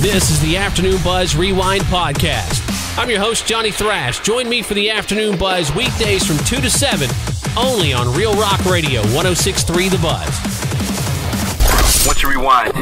This is the Afternoon Buzz Rewind Podcast. I'm your host, Johnny Thrash. Join me for the Afternoon Buzz weekdays from 2 to 7, only on Real Rock Radio, 106.3 The Buzz. What's your rewind?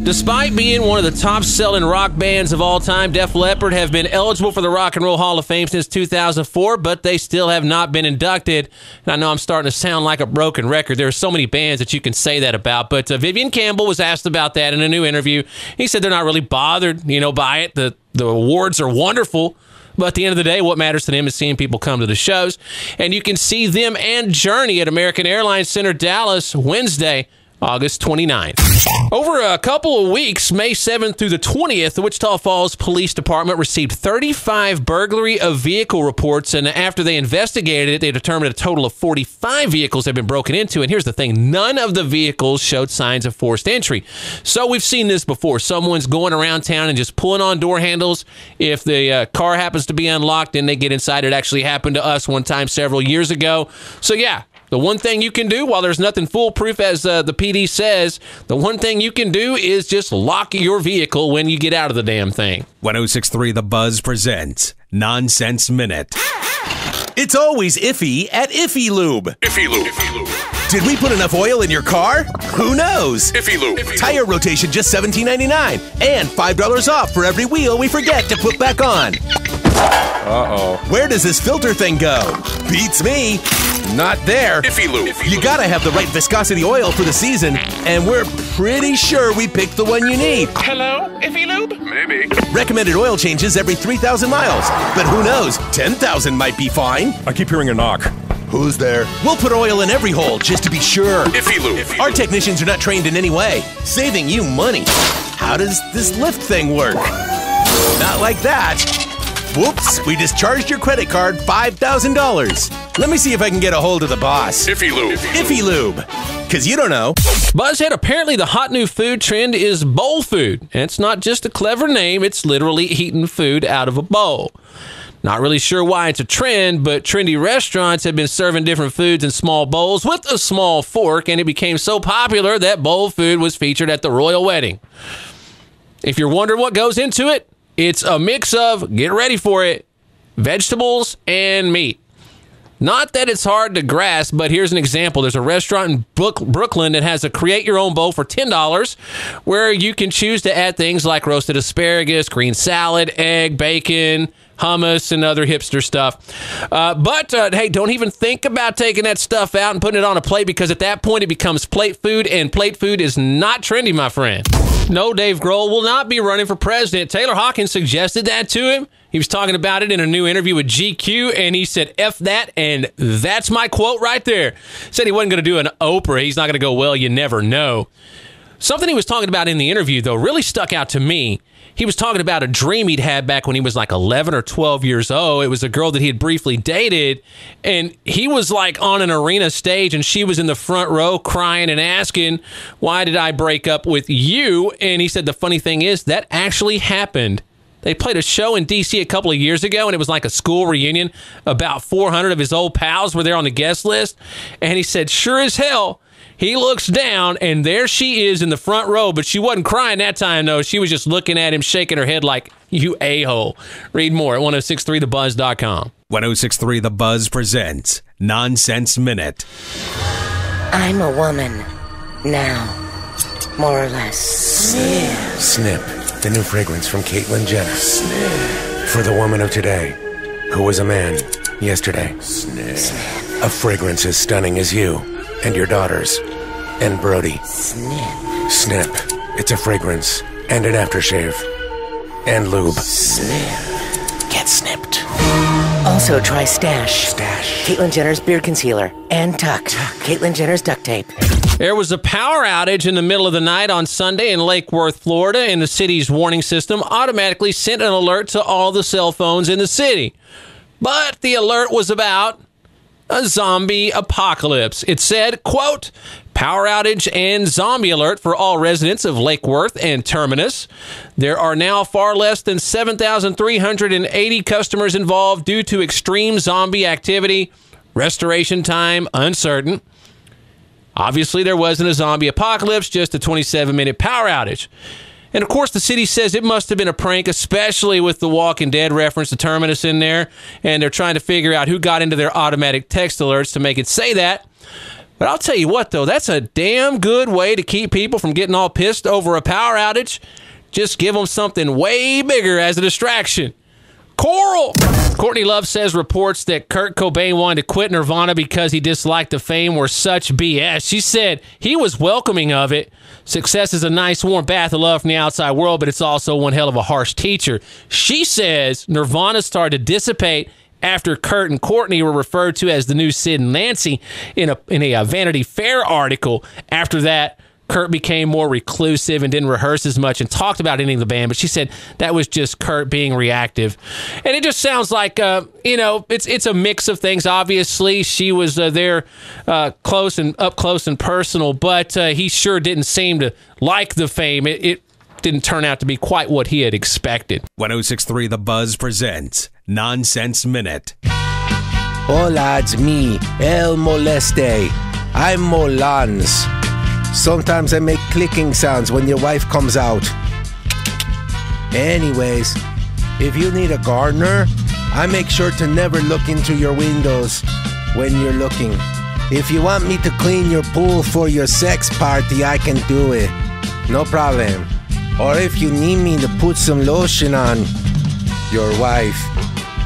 Despite being one of the top-selling rock bands of all time, Def Leppard have been eligible for the Rock and Roll Hall of Fame since 2004, but they still have not been inducted. And I know I'm starting to sound like a broken record. There are so many bands that you can say that about, but Vivian Campbell was asked about that in a new interview. He said they're not really bothered, by it. The awards are wonderful. But at the end of the day, what matters to them is seeing people come to the shows. And you can see them and Journey at American Airlines Center, Dallas, Wednesday, August 29th. Over a couple of weeks, May 7th through the 20th, the Wichita Falls Police Department received 35 burglary of vehicle reports, and after they investigated it, they determined a total of 45 vehicles had been broken into. And here's the thing, none of the vehicles showed signs of forced entry. So we've seen this before. Someone's going around town and just pulling on door handles. If the car happens to be unlocked and they get inside, it actually happened to us one time several years ago. So yeah, the one thing you can do, while there's nothing foolproof, as the PD says, the one thing you can do is just lock your vehicle when you get out of the damn thing. 106.3 The Buzz presents Nonsense Minute. It's always iffy at Iffy Lube. Iffy Lube. Iffy Lube. Did we put enough oil in your car? Who knows? Iffy Lube. Tire rotation just $17.99 and $5 off for every wheel we forget to put back on. Uh-oh. Where does this filter thing go? Beats me. Not there. Iffy Lube. You gotta have the right viscosity oil for the season, and we're pretty sure we picked the one you need. Hello, Iffy Lube? Maybe. Recommended oil changes every 3,000 miles, but who knows? 10,000 might be fine. I keep hearing a knock. Who's there? We'll put oil in every hole just to be sure. Iffy Lube. Our technicians are not trained in any way, saving you money. How does this lift thing work? Not like that. Whoops, we discharged your credit card $5,000. Let me see if I can get a hold of the boss. Iffy Lube. Iffy Lube. Because you don't know. Buzzhead, apparently the hot new food trend is bowl food. And it's not just a clever name, it's literally eating food out of a bowl. Not really sure why it's a trend, but trendy restaurants have been serving different foods in small bowls with a small fork, and it became so popular that bowl food was featured at the royal wedding. If you're wondering what goes into it, it's a mix of, get ready for it, vegetables and meat. Not that it's hard to grasp, but here's an example. There's a restaurant in Brooklyn that has a create-your-own bowl for $10 where you can choose to add things like roasted asparagus, green salad, egg, bacon, hummus, and other hipster stuff. But hey, don't even think about taking that stuff out and putting it on a plate, because at that point it becomes plate food, and plate food is not trendy, my friend. No, Dave Grohl will not be running for president. Taylor Hawkins suggested that to him. He was talking about it in a new interview with GQ, and he said, F that, and that's my quote right there. Said he wasn't going to do an Oprah. He's not going to go, well, you never know. Something he was talking about in the interview, though, really stuck out to me. He was talking about a dream he'd had back when he was like 11 or 12 years old. It was a girl that he had briefly dated, and he was like on an arena stage, and she was in the front row crying and asking, why did I break up with you? And he said the funny thing is that actually happened. They played a show in D.C. a couple of years ago, and it was like a school reunion. About 400 of his old pals were there on the guest list, and he said, sure as hell, he looks down, and there she is in the front row, but she wasn't crying that time, though. She was just looking at him, shaking her head like, you a-hole. Read more at 1063thebuzz.com. 106.3 The Buzz presents Nonsense Minute. I'm a woman. Now. More or less. Snip, the new fragrance from Caitlyn Jenner. Snip. For the woman of today, who was a man yesterday. Snip. A fragrance as stunning as you and your daughters and Brody. Snip. Snip. It's a fragrance and an aftershave and lube. Snip. Get snipped. Also try Stash. Stash. Caitlyn Jenner's beard concealer. And Tuck. Caitlyn Jenner's duct tape. There was a power outage in the middle of the night on Sunday in Lake Worth, Florida, and the city's warning system automatically sent an alert to all the cell phones in the city. But the alert was about a zombie apocalypse. It said, quote, power outage and zombie alert for all residents of Lake Worth and Terminus. There are now far less than 7,380 customers involved due to extreme zombie activity. Restoration time uncertain. Obviously, there wasn't a zombie apocalypse, just a 27-minute power outage. And, of course, the city says it must have been a prank, especially with the Walking Dead reference to Terminus in there. And they're trying to figure out who got into their automatic text alerts to make it say that. But I'll tell you what, though, that's a damn good way to keep people from getting all pissed over a power outage. Just give them something way bigger as a distraction. Coral! Courtney Love says reports that Kurt Cobain wanted to quit Nirvana because he disliked the fame were such BS. She said he was welcoming of it. Success is a nice warm bath of love from the outside world, but it's also one hell of a harsh teacher. She says Nirvana started to dissipate after Kurt and Courtney were referred to as the new Sid and Nancy in a Vanity Fair article. After that, Kurt became more reclusive and didn't rehearse as much and talked about ending the band, but she said that was just Kurt being reactive. And it just sounds like, it's a mix of things. Obviously, she was there up close and personal, but he sure didn't seem to like the fame. It didn't turn out to be quite what he had expected. 106.3 The Buzz presents Nonsense Minute. Hola, it's me, El Moleste. I'm Molans. Sometimes I make clicking sounds when your wife comes out. Anyways, if you need a gardener, I make sure to never look into your windows when you're looking. If you want me to clean your pool for your sex party, I can do it. No problem. Or if you need me to put some lotion on your wife,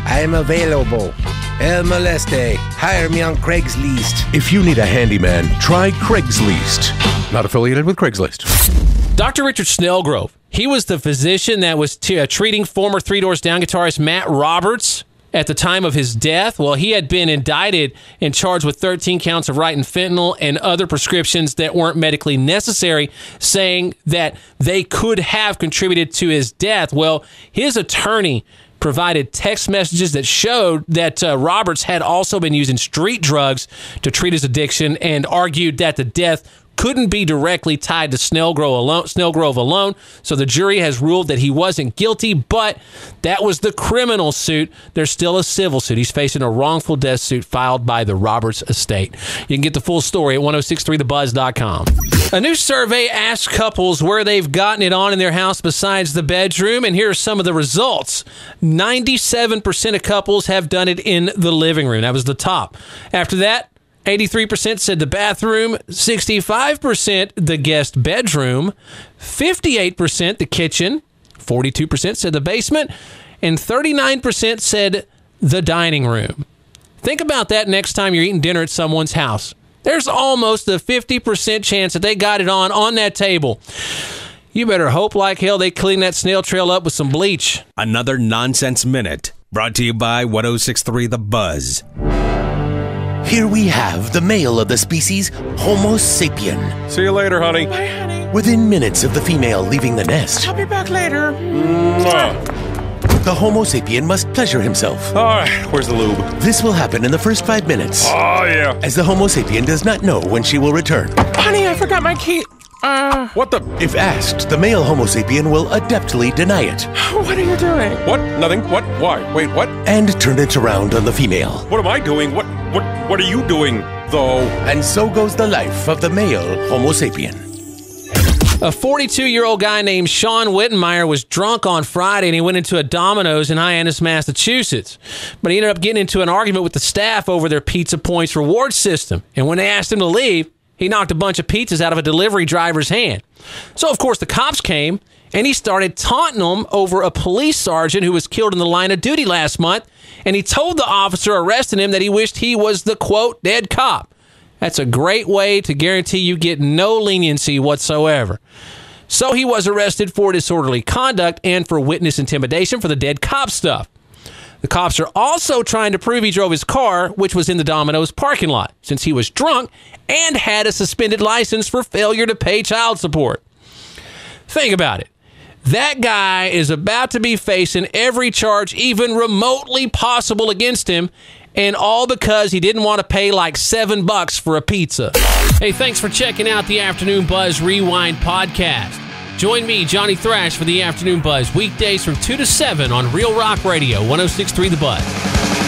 I am available. El Moleste. Hire me on Craigslist. If you need a handyman, try Craigslist. Not affiliated with Craigslist. Dr. Richard Snellgrove, he was the physician that was treating former Three Doors Down guitarist Matt Roberts at the time of his death. Well, he had been indicted and charged with 13 counts of writing fentanyl and other prescriptions that weren't medically necessary, saying that they could have contributed to his death. Well, his attorney provided text messages that showed that Roberts had also been using street drugs to treat his addiction and argued that the death couldn't be directly tied to Snellgrove alone. So the jury has ruled that he wasn't guilty, but that was the criminal suit. There's still a civil suit. He's facing a wrongful death suit filed by the Roberts estate. You can get the full story at 1063thebuzz.com. A new survey asked couples where they've gotten it on in their house besides the bedroom, and here are some of the results. 97% of couples have done it in the living room. That was the top. After that, 83% said the bathroom, 65% the guest bedroom, 58% the kitchen, 42% said the basement, and 39% said the dining room. Think about that next time you're eating dinner at someone's house. There's almost a 50% chance that they got it on that table. You better hope like hell they clean that snail trail up with some bleach. Another Nonsense Minute, brought to you by 106.3 The Buzz. Here we have the male of the species Homo sapien. See you later, honey. Bye, honey. Within minutes of the female leaving the nest, I'll be back later. the Homo sapien must pleasure himself. All right, where's the lube? This will happen in the first 5 minutes, Oh, yeah. as the Homo sapien does not know when she will return. Honey, I forgot my key. What the? If asked, the male Homo sapien will adeptly deny it What are you doing? What? Nothing? What? Why? Wait, what? and turn it around on the female. What am I doing? What are you doing, though? And so goes the life of the male Homo sapien. A 42-year-old guy named Sean Wittenmeyer was drunk on Friday, and he went into a Domino's in Hyannis, Massachusetts. But he ended up getting into an argument with the staff over their Pizza Points reward system. And when they asked him to leave, he knocked a bunch of pizzas out of a delivery driver's hand. So, of course, the cops came, and he started taunting them over a police sergeant who was killed in the line of duty last month. And he told the officer arresting him that he wished he was the, quote, dead cop. That's a great way to guarantee you get no leniency whatsoever. So he was arrested for disorderly conduct and for witness intimidation for the dead cop stuff. The cops are also trying to prove he drove his car, which was in the Domino's parking lot, since he was drunk and had a suspended license for failure to pay child support. Think about it. That guy is about to be facing every charge even remotely possible against him, and all because he didn't want to pay like $7 for a pizza. Hey, thanks for checking out the Afternoon Buzz Rewind podcast. Join me, Johnny Thrash, for the Afternoon Buzz weekdays from 2 to 7 on Real Rock Radio, 106.3 The Buzz.